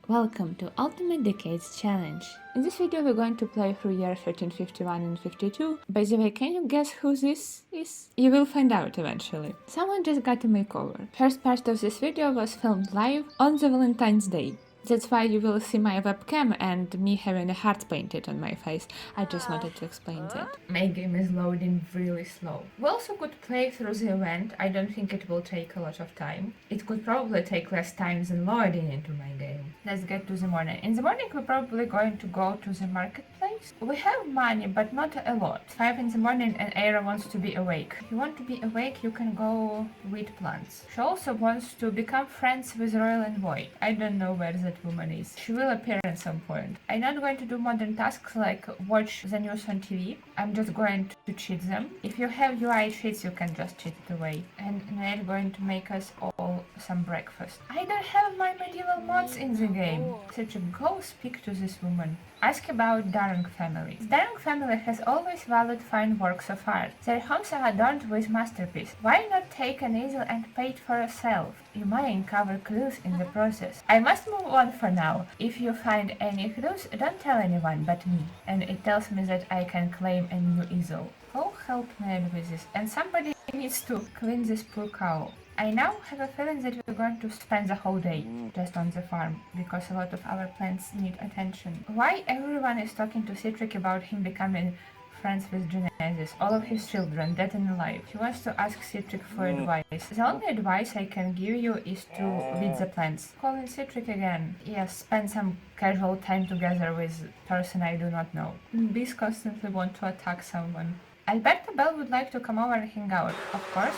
Welcome to Ultimate Decades Challenge. In this video we're going to play through year 1351 and 52. By the way, can you guess who this is? You will find out eventually. Someone just got a makeover. First part of this video was filmed live on the Valentine's Day. That's why you will see my webcam and me having a heart painted on my face. I just wanted to explain that. My game is loading really slow. We also could play through the event. I don't think it will take a lot of time. It could probably take less time than loading into my game. Let's get to the morning. In the morning we're probably going to go to the marketplace. We have money, but not a lot. It's 5 in the morning and Aira wants to be awake. If you want to be awake, you can go weed plants. She also wants to become friends with Royal Envoy. I don't know where that woman is. She will appear at some point. I'm not going to do modern tasks like watch the news on TV. I'm just going to cheat them. If you have UI cheats, you can just cheat it away. And I'm going to make us all some breakfast. I don't have my medieval mods in the game. Such a go speak to this woman. Ask about Darung family. The Darung family has always valued fine works of art. Their homes are adorned with masterpieces. Why not take an easel and pay it for yourself? You might uncover clues in the process. I must move on for now. If you find any clues, don't tell anyone but me. And it tells me that I can claim a new easel. Oh, help me with this. And somebody needs to clean this poor cow. I now have a feeling that we're going to spend the whole day just on the farm, because a lot of our plants need attention. Why everyone is talking to Citric about him becoming friends with Genesis, all of his children, dead and alive. He wants to ask Citric for advice. The only advice I can give you is to weed the plants. Calling Citric again. Yes, spend some casual time together with a person I do not know. Bees constantly want to attack someone. Alberta Bell would like to come over and hang out, of course.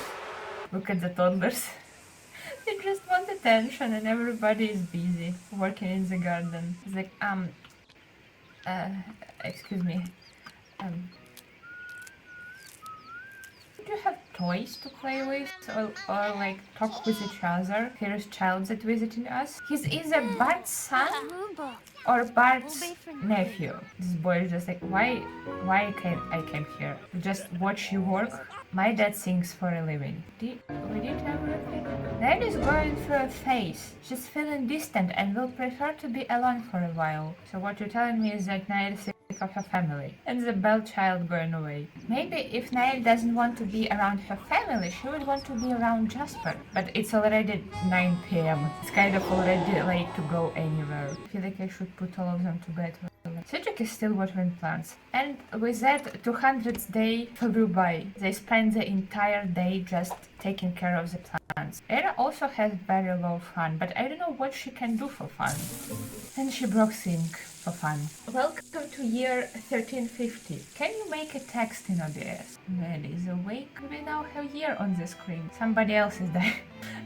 Look at the toddlers. They just want attention and everybody is busy working in the garden. It's like, excuse me. Do you have toys to play with or like talk with each other? Here's child that visiting us. He's either Bart's son or Bart's nephew. This boy is just like, why I came here? To just watch you work? My dad sings for a living. We did everything. Ned is going through a phase. She's feeling distant and will prefer to be alone for a while. So what you're telling me is that Ned is sick of her family and the Bell child going away. Maybe if Ned doesn't want to be around her family, she would want to be around Jasper. But it's already 9 p.m. It's kind of already late to go anywhere. I feel like I should put all of them to bed. Citric is still watering plants, and with that 200th day flew by. They spent the entire day just taking care of the plants. Era also has very low fun, but I don't know what she can do for fun. And she broke Sync for fun. Welcome to year 1350. Can you make a text in OBS? Ned is awake. We now have year on the screen. Somebody else is dying.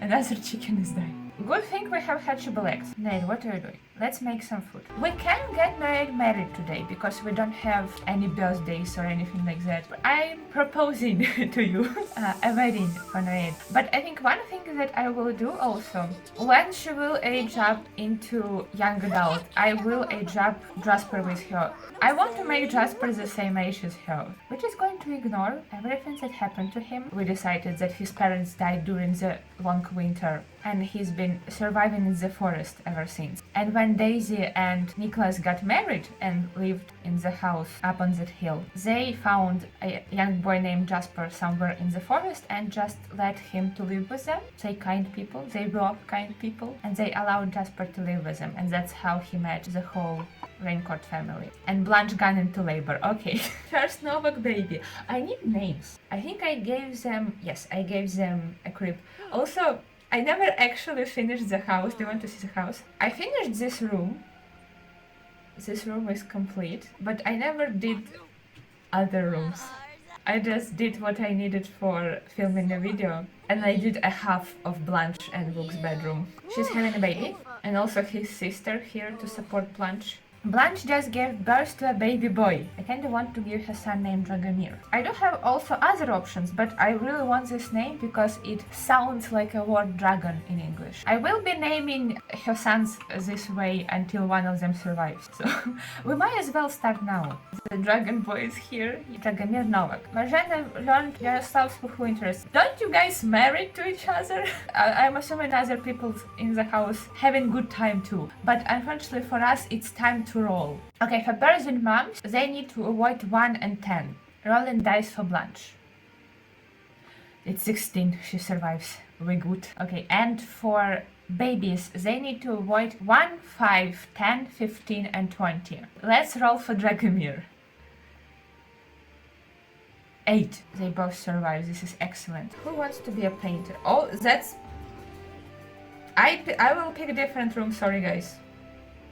Another chicken is dying. Good thing we have hatchable eggs. Ned, what are you doing? Let's make some food. We can get Ned married today because we don't have any birthdays or anything like that. But I'm proposing to you a wedding for Ned. But I think one thing that I will do also, when she will age up into young adult, I will age up Jasper with her. I want to make Jasper the same age as her. We're just going to ignore everything that happened to him. We decided that his parents died during the long winter and he's been surviving in the forest ever since. And when Daisy and Nicholas got married and lived in the house up on that hill, they found a young boy named Jasper somewhere in the forest and just let him to live with them. They kind people, they grew up kind people, and they allowed Jasper to live with them, and that's how he met the whole Raincourt family. And Blanche gone into labor. Okay. First Novak baby. I need names. I think I gave them, yes, I gave them a crib. Also, I never actually finished the house. Do you want to see the house? I finished this room. This room is complete, but I never did other rooms. I just did what I needed for filming the video, and I did a half of Blanche and Luke's bedroom. She's having a baby, and also his sister here to support Blanche. Blanche just gave birth to a baby boy. I kinda want to give her son named Dragomir. I do have also other options, but I really want this name because it sounds like a word dragon in English. I will be naming her sons this way until one of them survives. So we might as well start now. The dragon boy is here. Dragomir Novak. Marjana learned yourselves who interests. Don't you guys married to each other? I'm assuming other people in the house having good time too. But unfortunately for us, it's time to roll. Okay, for peasant moms, they need to avoid 1 and 10. Rolling dice for Blanche. It's 16, she survives. We good. Okay, and for babies, they need to avoid 1, 5, 10, 15, and 20. Let's roll for Dragomir. 8. They both survive. This is excellent. Who wants to be a painter? Oh, that's... I will pick a different room. Sorry, guys.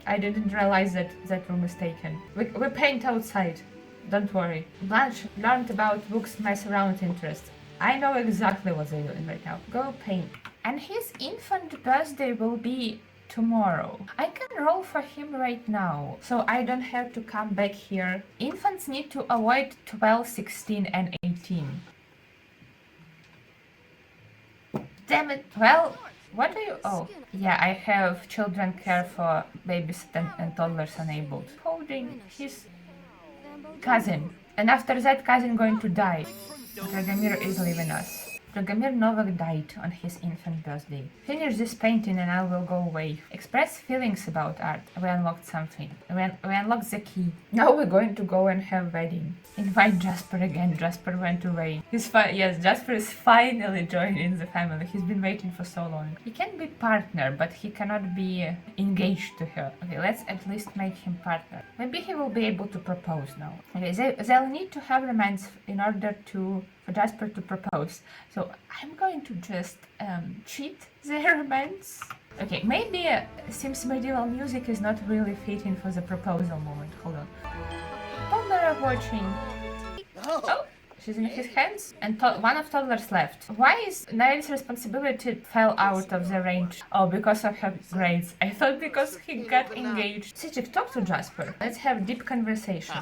I didn't realize that that room is taken. We paint outside. Don't worry. Blanche learned about books, mess around interest. I know exactly what they're doing right now. Go paint. And his infant birthday will be tomorrow. I can roll for him right now, so I don't have to come back here. Infants need to avoid 12, 16, and 18. Damn it. Well, what do you... Oh, yeah, I have children care for babies and toddlers enabled. Holding his cousin. And after that cousin going to die. Dragomir is leaving us. Dragomir Novak died on his infant birthday. Finish this painting and I will go away. Express feelings about art. We unlocked something. We unlocked the key. Now we're going to go and have wedding. Invite Jasper again. Jasper went away. Yes, Jasper is finally joining the family. He's been waiting for so long. He can be partner, but he cannot be engaged to her. Okay, let's at least make him partner. Maybe he will be able to propose now. Okay, they'll need to have romance in order for Jasper to propose. So I'm going to just cheat their romance. Okay, maybe Sims medieval music is not really fitting for the proposal moment. Hold on. Toddler watching. Oh, she's in his hands, and one of toddlers left. Why is Niall's responsibility fell out of the range? Oh, because of her grades. I thought because he got engaged. Cedric, talk to Jasper. Let's have deep conversation.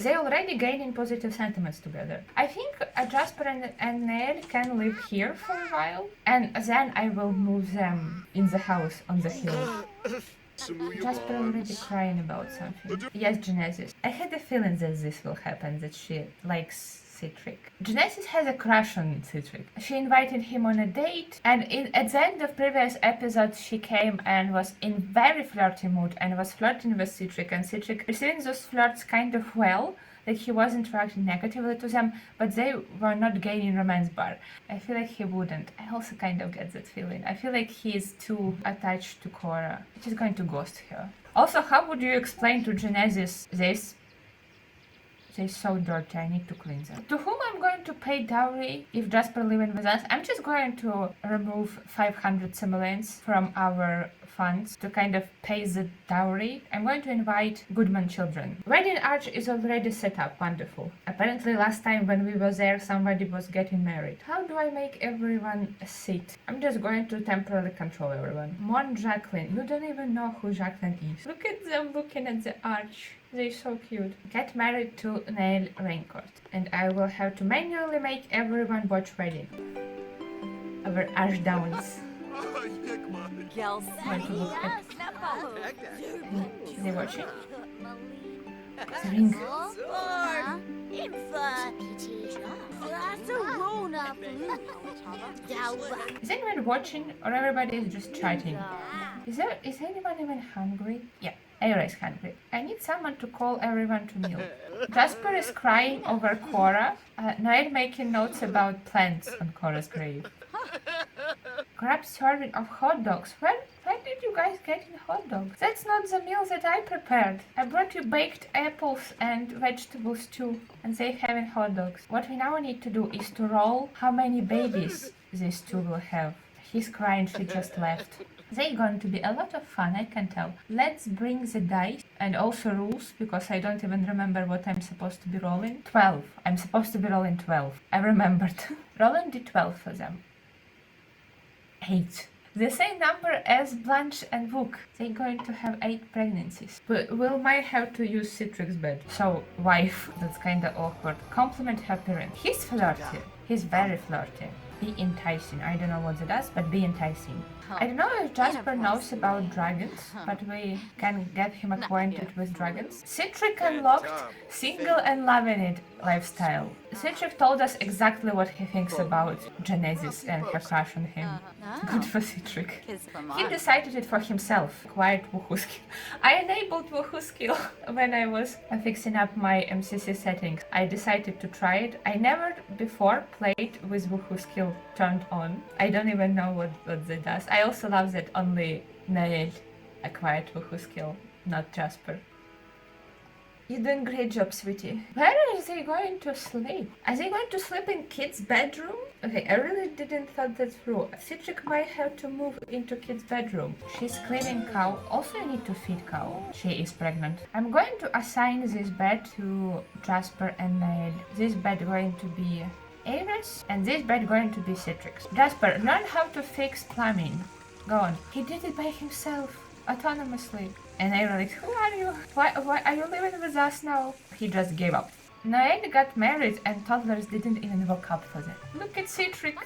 They already gaining positive sentiments together. I think Jasper and Niall can live here for a while, and then I will move them in the house on the hill. Jasper already crying about something. Yes, Genesis. I had a feeling that this will happen, that she likes Cedric. Genesis has a crush on Cedric. She invited him on a date, and at the end of previous episodes she came and was in very flirty mood and was flirting with Cedric, and Cedric receiving those flirts kind of well. Like he wasn't reacting negatively to them, but they were not gaining romance bar. I feel like he wouldn't. I also kind of get that feeling. I feel like he is too attached to Cora. She's going to ghost her. Also, how would you explain to Genesis this? They're so dirty, I need to clean them. To whom I'm going to pay dowry if Jasper living with us? I'm just going to remove 500 simoleons from our funds to kind of pay the dowry. I'm going to invite Goodman children. Wedding arch is already set up. Wonderful. Apparently last time when we were there somebody was getting married. How do I make everyone sit? I'm just going to temporarily control everyone. Mon Jacqueline. You don't even know who Jacqueline is. Look at them looking at the arch. They're so cute. Get married to Niall Raincourt. And I will have to manually make everyone watch wedding. Our archdowns. Want to look at... Is he watching? The ring. Is anyone watching or everybody is just chatting? Is anyone even hungry? Yeah. Aira is hungry. I need someone to call everyone to meal. Jasper is crying over Cora. Niall making notes about plants on Cora's grave. Grab serving of hot dogs. Where did you guys get in hot dogs? That's not the meal that I prepared. I brought you baked apples and vegetables too. And they having hot dogs. What we now need to do is to roll how many babies these two will have. He's crying, she just left. They're going to be a lot of fun, I can tell. Let's bring the dice and also rules, because I don't even remember what I'm supposed to be rolling. 12. I'm supposed to be rolling 12. I remembered. Rolling d12 for them. 8. The same number as Blanche and Vuk. They're going to have 8 pregnancies. But we'll might have to use Citrix's bed. So, wife, that's kinda awkward. Compliment her parent. He's flirty. He's very flirty. Be enticing. I don't know what it does, but be enticing. I don't know if Jasper knows about dragons, but we can get him acquainted with dragons. Citric unlocked single and loving it lifestyle. Citric told us exactly what he thinks about Genesis and her crush on him. Good for Citric. He decided it for himself. Quiet woohoo skill. I enabled woohoo skill when I was fixing up my MCC settings. I decided to try it. I never before played with woohoo skill turned on. I don't even know what that does. I also love that only Nael acquired woohoo skill, not Jasper. You're doing great job, sweetie. Where are they going to sleep? Are they going to sleep in Kid's bedroom? Okay, I really didn't thought that through. Citric might have to move into Kid's bedroom. She's cleaning cow. Also, you need to feed cow. She is pregnant. I'm going to assign this bed to Jasper and Nael. This bed going to be Ares, and this bed going to be Citrix. Jasper, learn how to fix plumbing. Go on. He did it by himself, autonomously. And I was like, who are you? Why are you living with us now? He just gave up. Nael got married and toddlers didn't even woke up for that. Look at Citric.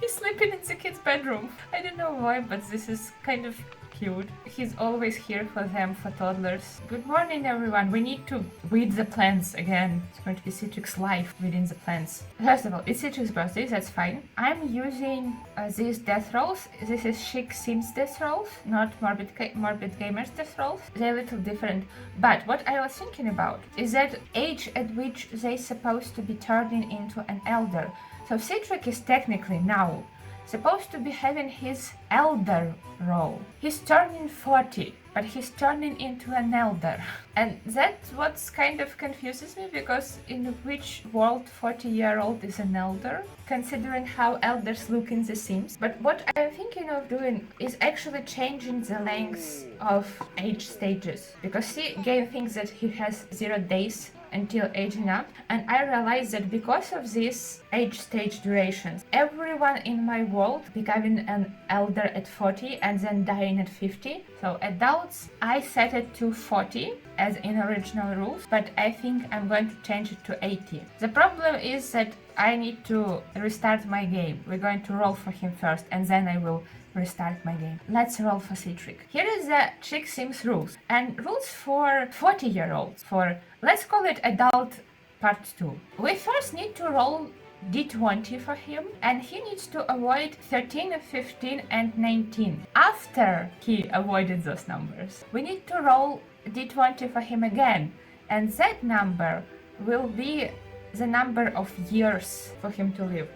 He's sleeping in the kid's bedroom. I don't know why, but this is kind of cute. He's always here for them, for toddlers. Good morning, everyone. We need to weed the plants again. It's going to be Citric's life weeding the plants. First of all, it's Citric's birthday, that's fine. I'm using these death rolls. This is Chic Sims death rolls, not Morbid Gamers death rolls. They're a little different. But what I was thinking about is that age at which they're supposed to be turning into an elder. So Citric is technically now supposed to be having his elder role. He's turning 40, but he's turning into an elder. And that's what kind of confuses me, because in which world 40-year-old is an elder, considering how elders look in The Sims. But what I'm thinking of doing is actually changing the length of age stages, because game thinks that he has 0 days until aging up, and I realized that because of these age stage durations, everyone in my world becoming an elder at 40 and then dying at 50. So adults, I set it to 40 as in original rules, but I think I'm going to change it to 80. The problem is that I need to restart my game. We're going to roll for him first, and then I will restart my game. Let's roll for Citric. Here is the Chick Sims rules, and rules for 40-year-olds, for let's call it adult part 2. We first need to roll d20 for him, and he needs to avoid 13, 15 and 19. After he avoided those numbers, we need to roll d20 for him again, and that number will be the number of years for him to live.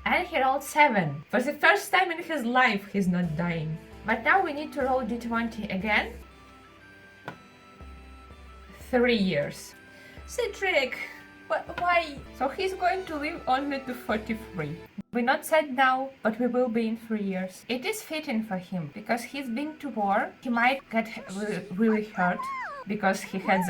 And he rolled 7. For the first time in his life, he's not dying. But now we need to roll d20 again. 3 years. Citric! Why? So he's going to live only to 43. We're not sad now, but we will be in 3 years. It is fitting for him, because he's been to war. He might get really hurt, because he had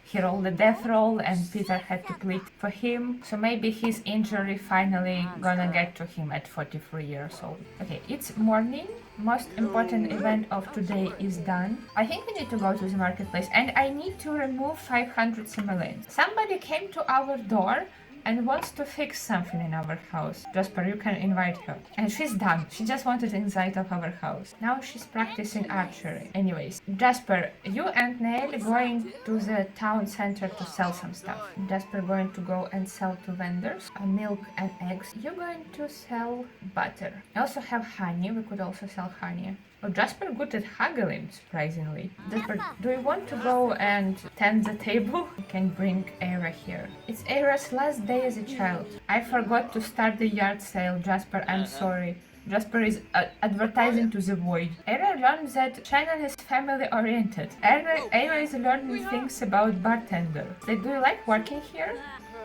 he rolled the death roll and Peter had to plead for him. So maybe his injury finally gonna get to him at 43 years old. Okay, it's morning. Most important event of today is done. I think we need to go to the marketplace, and I need to remove 500 simoleons. Somebody came to our door and wants to fix something in our house. Jasper, you can invite her. And she's done. She just wanted inside of our house. Now she's practicing archery. Anyways, Jasper, you and Nael going to the town center to sell some stuff. Jasper going to go and sell to vendors milk and eggs. You're going to sell butter. I also have honey. We could also sell honey. Oh, Jasper good at haggling, surprisingly. Jasper, do you want to go and tend the table? You can bring Era here. It's Era's last day as a child. I forgot to start the yard sale, Jasper, I'm sorry. Jasper is advertising to the void. Era learns that Shannon is family-oriented. Era is learning things about bartender. Like, do you like working here?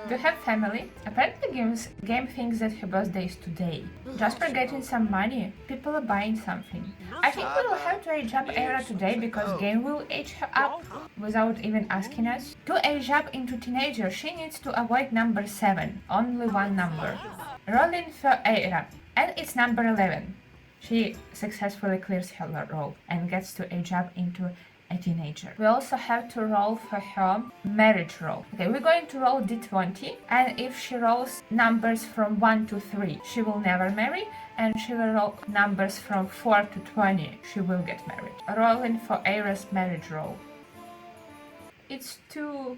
Do you have family? Apparently game thinks that her birthday is today. Jasper getting some money. People are buying something. I think we will have to age up Era today, because game will age her up without even asking us. To age up into teenager, she needs to avoid number 7. Only one number. Rolling for Era. And it's number 11. She successfully clears her role and gets to age up into a teenager. We also have to roll for her marriage roll. Okay, we're going to roll d20, and if she rolls numbers from 1 to 3, she will never marry, and she will roll numbers from 4 to 20, she will get married. Rolling for Aira's marriage roll. It's 2.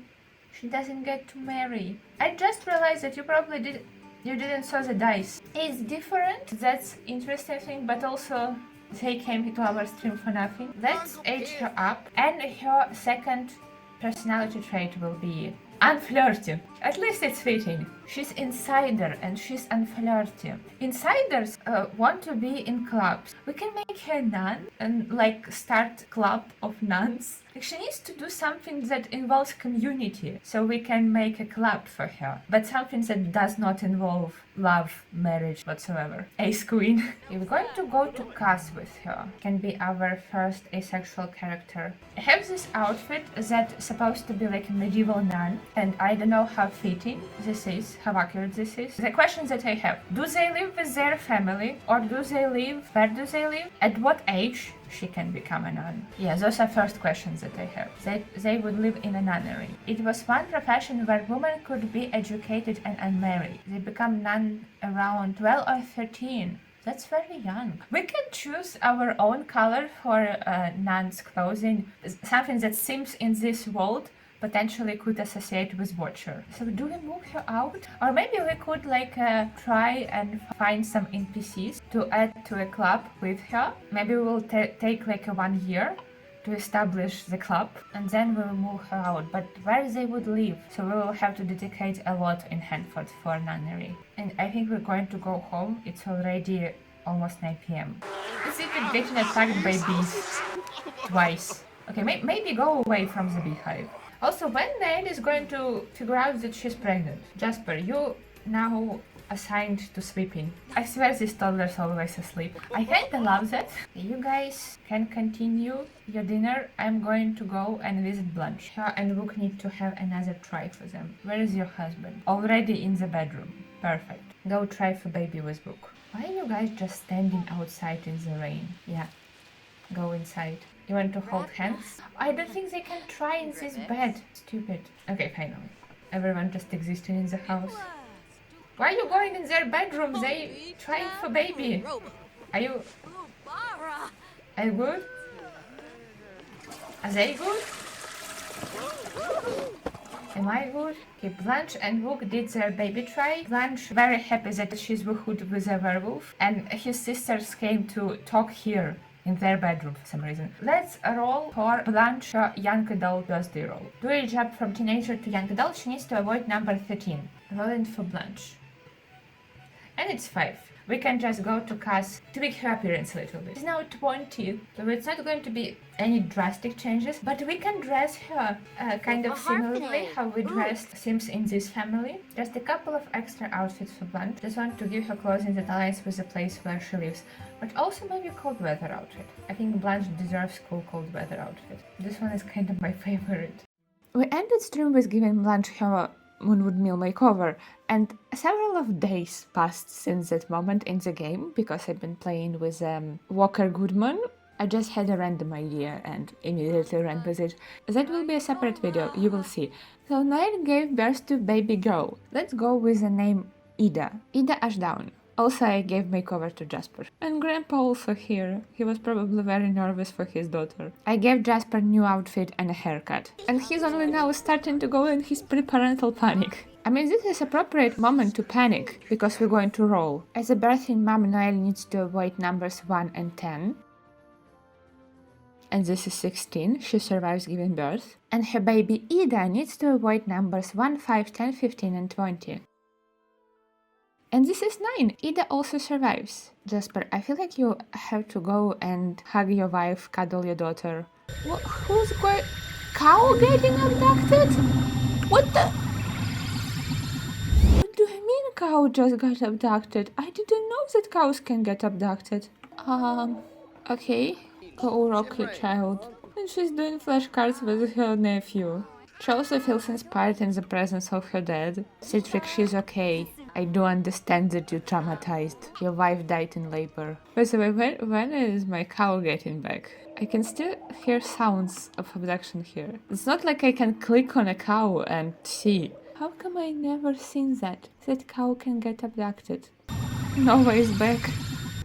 She doesn't get to marry. I just realized that you didn't saw the dice. It's different, that's interesting thing, but also they came to our stream for nothing. Let's age her up, and her second personality trait will be unflirty. At least it's fitting. She's insider and she's unflirty. Insiders want to be in clubs. We can make her nun and like start club of nuns. She needs to do something that involves community, so we can make a club for her. But something that does not involve love, marriage, whatsoever. Ace Queen. We're going to go to Cass with her. Can be our first asexual character. I have this outfit that's supposed to be like a medieval nun, and I don't know how fitting this is, how accurate this is. The questions that I have: do they live with their family, or do they live? Where do they live? At what age she can become a nun? Yeah, those are first questions that I have. They would live in a nunnery. It was one profession where women could be educated and unmarried. They become nun around 12 or 13. That's very young. We can choose our own color for nun's clothing. Something that seems in this world potentially could associate with Watcher. So do we move her out? Or maybe we could like try and find some NPCs to add to a club with her. Maybe we'll take like 1 year to establish the club, and then we'll move her out. But where they would live? So we will have to dedicate a lot in Hanford for nunnery. And I think we're going to go home. It's already almost 9 p.m. Let's see if we're getting attacked by bees twice. Okay, maybe go away from the beehive. Also, when Ned is going to figure out that she's pregnant? Jasper, you now assigned to sleeping. I swear this toddler's always asleep. I kinda love that. You guys can continue your dinner. I'm going to go and visit Blanche. Her and Book need to have another try for them. Where is your husband? Already in the bedroom. Perfect. Go try for baby with Book. Why are you guys just standing outside in the rain? Yeah. Go inside. You want to hold hands? I don't think they can try in this bed. Stupid. Okay, finally. Everyone just existing in the house. Why are you going in their bedroom? They trying for baby. Are you good? Are they good? Am I good? Okay, Blanche and Book did their baby try. Blanche very happy that she's woohooed with a werewolf, and his sisters came to talk here in their bedroom for some reason. Let's roll for Blanche young adult birthday roll. Do a jump from teenager to young adult. She needs to avoid number 13. Rolling for Blanche. And it's 5. We can just go to Cass, tweak her appearance a little bit. She's now 20, so it's not going to be any drastic changes, but we can dress her kind of similarly how we dressed Sims in this family. Just a couple of extra outfits for Blanche. Just want to give her clothing that aligns with the place where she lives, but also maybe a cold weather outfit. I think Blanche deserves cool cold weather outfit. This one is kind of my favorite. We ended stream with giving Blanche her Moonwood Mill makeover, and several of days passed since that moment in the game because I've been playing with Walker Goodman. I just had a random idea and immediately ran with it. That will be a separate video, you will see. So Nine gave birth to baby girl. Let's go with the name Ida. Ida Ashdown. Also, I gave makeover to Jasper. And Grandpa also here. He was probably very nervous for his daughter. I gave Jasper new outfit and a haircut. And he's only now starting to go in his preparental panic. I mean, this is appropriate moment to panic, because we're going to roll. As a birthing mom, Noelle needs to avoid numbers 1 and 10. And this is 16, she survives giving birth. And her baby Ida needs to avoid numbers 1, 5, 10, 15 and 20. And this is 9. Ida also survives. Jasper, I feel like you have to go and hug your wife, cuddle your daughter. Who's going... Cow getting abducted? What the... What do you mean cow just got abducted? I didn't know that cows can get abducted. Okay. Go rock your child. And she's doing flashcards with her nephew. She also feels inspired in the presence of her dad. Citric, she's okay. I do understand that you're traumatized. Your wife died in labor. By the way, when is my cow getting back? I can still hear sounds of abduction here. It's not like I can click on a cow and see. How come I never seen that? That cow can get abducted. Nova is back.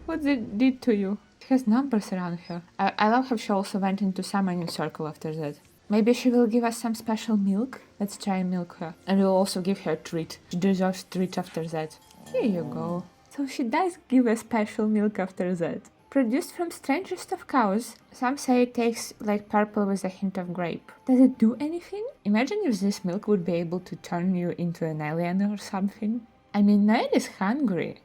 What did to you? She has numbers around her. I love how she also went into summoning circle after that. Maybe she will give us some special milk. Let's try and milk her. And we'll also give her a treat. She deserves treat after that. Here you go. So she does give a special milk after that. Produced from strangest of cows. Some say it tastes like purple with a hint of grape. Does it do anything? Imagine if this milk would be able to turn you into an alien or something. I mean, Nael is hungry.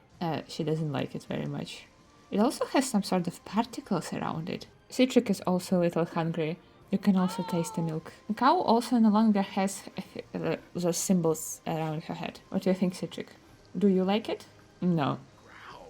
She doesn't like it very much. It also has some sort of particles around it. Citric is also a little hungry. You can also taste the milk. The cow also no longer has those symbols around her head. What do you think, Citric? Do you like it? No.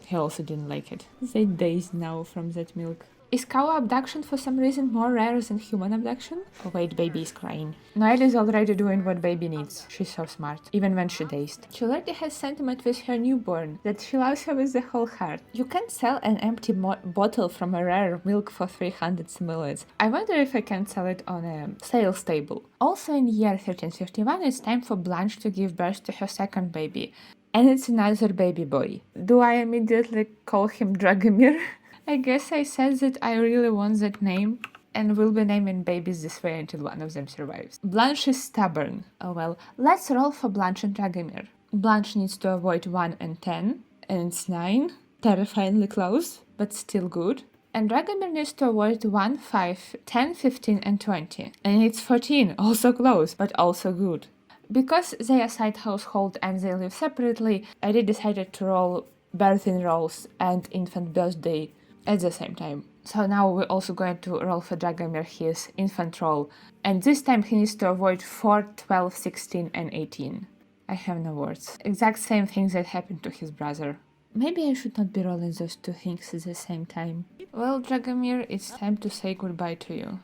He also didn't like it. They dazed now from that milk. Is cow abduction for some reason more rare than human abduction? Oh wait, baby is crying. Noelle is already doing what baby needs. She's so smart, even when she dazed. She already has sentiment with her newborn, that she loves her with the whole heart. You can sell an empty bottle from a rare milk for 300 simoleons. I wonder if I can sell it on a sales table. Also in year 1351, it's time for Blanche to give birth to her second baby. And it's another baby boy. Do I immediately call him Dragomir? I guess I said that I really want that name and will be naming babies this way until one of them survives. Blanche is stubborn. Oh well, let's roll for Blanche and Dragomir. Blanche needs to avoid 1 and 10, and it's 9. Terrifyingly close, but still good. And Dragomir needs to avoid 1, 5, 10, 15, and 20. And it's 14, also close, but also good. Because they are side household and they live separately, I decided to roll birthing rolls and infant birthday at the same time. So now we're also going to roll for Dragomir his infant roll. And this time he needs to avoid 4, 12, 16, and 18. I have no words. Exact same things that happened to his brother. Maybe I should not be rolling those two things at the same time. Well, Dragomir, it's time to say goodbye to you.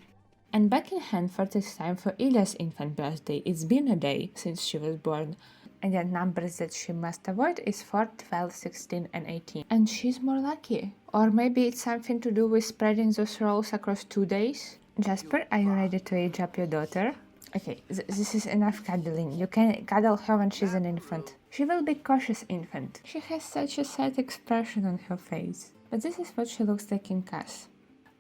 And back in Hanford, it's time for Ilya's infant birthday. It's been a day since she was born. And the numbers that she must avoid is 4, 12, 16, and 18. And she's more lucky. Or maybe it's something to do with spreading those rolls across 2 days. Jasper, are you ready to age up your daughter? Okay, this is enough cuddling. You can cuddle her when she's an infant. She will be cautious infant. She has such a sad expression on her face. But this is what she looks like in Cass.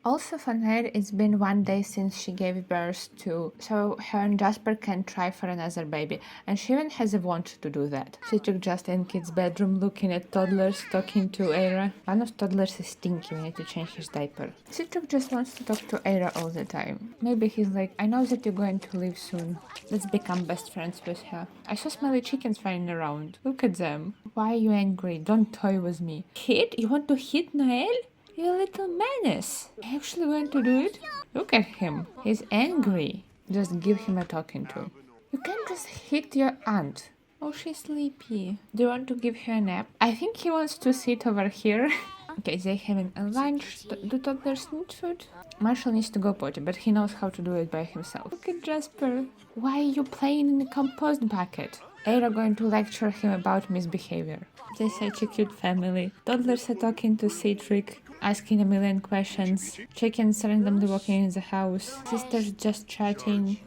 Also for Nair, it's been 1 day since she gave birth to, so her and Jasper can try for another baby, and she even has a want to do that. She took just in kid's bedroom looking at toddlers talking to Aira. One of toddlers is stinky, we need to change his diaper. Citruk just wants to talk to Aira all the time. Maybe he's like, I know that you're going to leave soon. Let's become best friends with her. I saw smelly chickens running around. Look at them. Why are you angry? Don't toy with me. Hit? You want to hit Nael? You little menace! I actually want to do it? Look at him. He's angry. Just give him a talking to. You can't just hit your aunt. Oh, she's sleepy. Do you want to give her a nap? I think he wants to sit over here. Okay, they're having a lunch. Do toddlers need food? Marshall needs to go potty, but he knows how to do it by himself. Look at Jasper. Why are you playing in the compost bucket? Aira going to lecture him about misbehavior. They're such a cute family. Toddlers are talking to Citric, asking a million questions. Chickens randomly walking in the house. Sisters just chatting.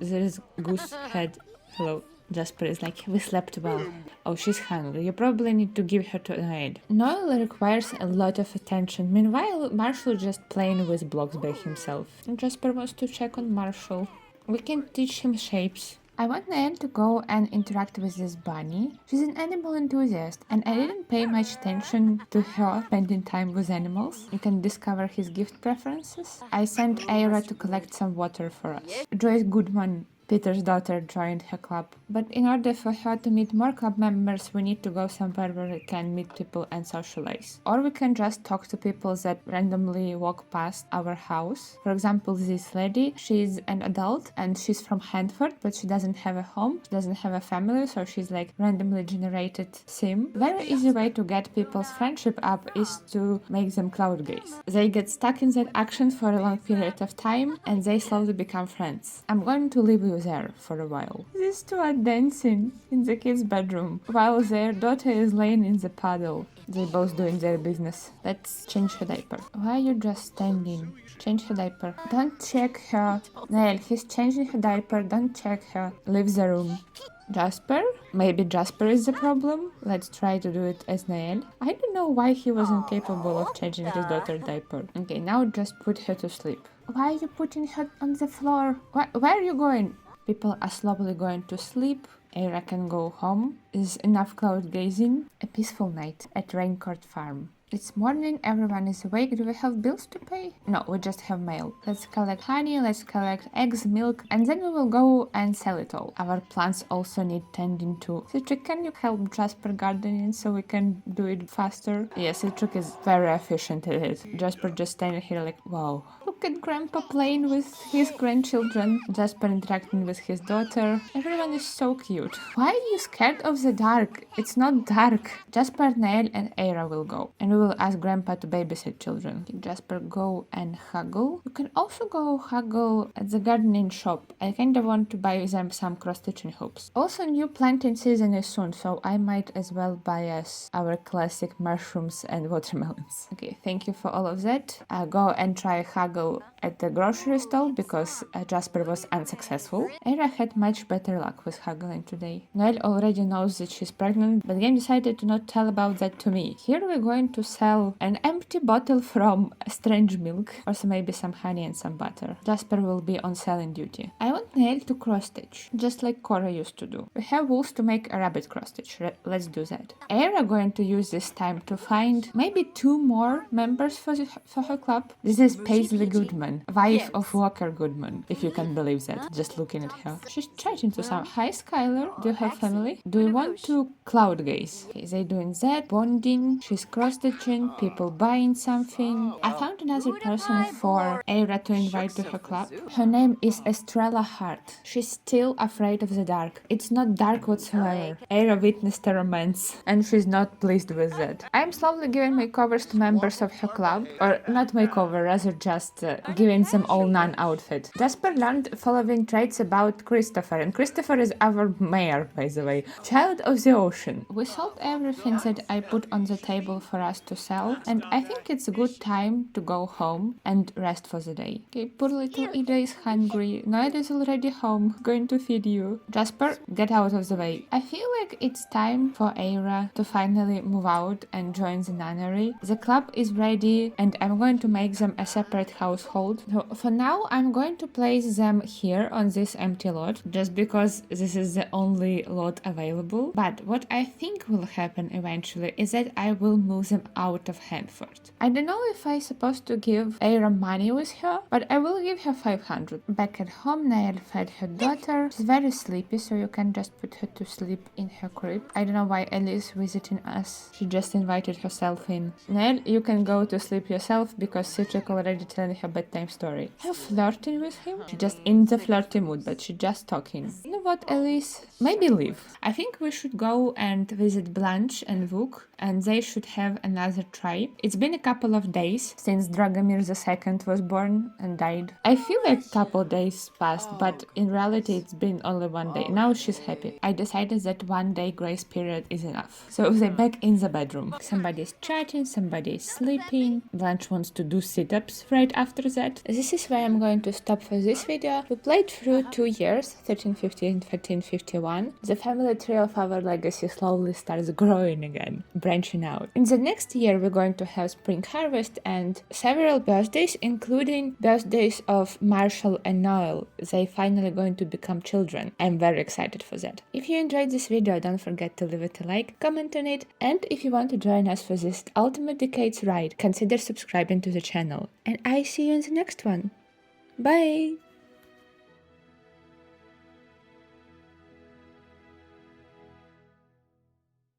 There is Goose head. Hello. Jasper is like, we slept well. Oh, she's hungry. You probably need to give her to Naed. Noel requires a lot of attention. Meanwhile, Marshall just playing with blocks by himself. And Jasper wants to check on Marshall. We can teach him shapes. I want Nael to go and interact with this bunny. She's an animal enthusiast, and I didn't pay much attention to her spending time with animals. You can discover his gift preferences. I sent Aira to collect some water for us. Joyce Goodman, Peter's daughter, joined her club. But in order for her to meet more club members, we need to go somewhere where we can meet people and socialize. Or we can just talk to people that randomly walk past our house. For example, this lady, she's an adult and she's from Hanford, but she doesn't have a home, she doesn't have a family, so she's like randomly generated sim. Very easy way to get people's friendship up is to make them cloud gaze. They get stuck in that action for a long period of time and they slowly become friends. I'm going to leave you there for a while. These two are dancing in the kids' bedroom while their daughter is laying in the puddle. They both doing their business. Let's change her diaper. Why are you just standing? Change her diaper. Don't check her. Nail, he's changing her diaper. Don't check her. Leave the room. Jasper? Maybe Jasper is the problem? Let's try to do it as Nael. I don't know why he wasn't capable of changing his daughter's diaper. Okay, now just put her to sleep. Why are you putting her on the floor? Where are you going? People are slowly going to sleep. Era can go home. Is enough cloud gazing. A peaceful night at Raincourt Farm. It's morning, everyone is awake. Do we have bills to pay? No, we just have mail. Let's collect honey, let's collect eggs, milk, and then we will go and sell it all. Our plants also need tending to. Citric, can you help Jasper gardening so we can do it faster? Yes, Citric is very efficient at it. Jasper just standing here like, wow. Look at Grandpa playing with his grandchildren. Jasper interacting with his daughter. Everyone is so cute. Why are you scared of the dark? It's not dark. Jasper, Nael, and Era will go. And we will ask Grandpa to babysit children. Jasper, go and haggle. You can also go haggle at the gardening shop. I kind of want to buy them some cross-stitching hoops. Also, new planting season is soon, so I might as well buy us our classic mushrooms and watermelons. Okay, thank you for all of that. Go and try haggle at the grocery store because Jasper was unsuccessful. Era had much better luck with haggling today. Noelle already knows that she's pregnant, but the game decided to not tell about that to me. Here we're going to sell an empty bottle from strange milk, also maybe some honey and some butter. Jasper will be on selling duty. I want Nail to cross stitch, just like Cora used to do. We have wools to make a rabbit cross stitch. Let's do that. Era going to use this time to find maybe 2 more members for her club. This is Paisley Goodman, wife of Walker Goodman, if you can believe that, just looking at her. She's chatting to some. Hi Skylar, do you have family? Do you want to cloud gaze? Okay, they doing that, bonding, she's cross stitching, people buying something. I found another person for Era to invite to her club. Her name is Estrella Hart. She's still afraid of the dark. It's not dark whatsoever. Era witnessed a romance and she's not pleased with that. I'm slowly giving makeovers to members of her club, or not makeover, rather just giving them all nun outfit. Jasper learned following traits about Christopher, and Christopher is our mayor, by the way. Child of the ocean. We sold everything that I put on the table for us to sell, and I think it's a good time to go home and rest for the day. Okay, poor little Ida is hungry. Noed is already home, going to feed you. Jasper, get out of the way. I feel like it's time for Era to finally move out and join the nunnery. The club is ready, and I'm going to make them a separate household. So for now, I'm going to place them here on this empty lot, just because this is the only lot available. But what I think will happen eventually is that I will move them out of Hanford. I don't know if I'm supposed to give Era money with her, but I will give her 500. Back at home, Nael fed her daughter. She's very sleepy, so you can just put her to sleep in her crib. I don't know why Ellie is visiting us. She just invited herself in. Nael, you can go to sleep yourself because Citric already telling her bedtime story. Are you flirting with him? She's just in the flirty mood, but she's just talking. You know what, Elise? Maybe leave. I think we should go and visit Blanche and Vuk, and they should have another try. It's been a couple of days since Dragomir II was born and died. I feel like a couple days passed, but in reality it's been only 1 day. Now she's happy. I decided that 1 day grace period is enough. So they're back in the bedroom. Somebody's chatting, somebody's sleeping. Blanche wants to do sit-ups right after that. This is where I'm going to stop for this video. We played through 2 years, 1350 1351. The family tree of our legacy slowly starts growing again, branching out. In the next year, we're going to have spring harvest and several birthdays, including birthdays of Marshall and Noel. They finally going to become children. I'm very excited for that. If you enjoyed this video, don't forget to leave it a like, comment on it, and if you want to join us for this Ultimate Decades ride, consider subscribing to the channel. And I see you in the next one. Bye!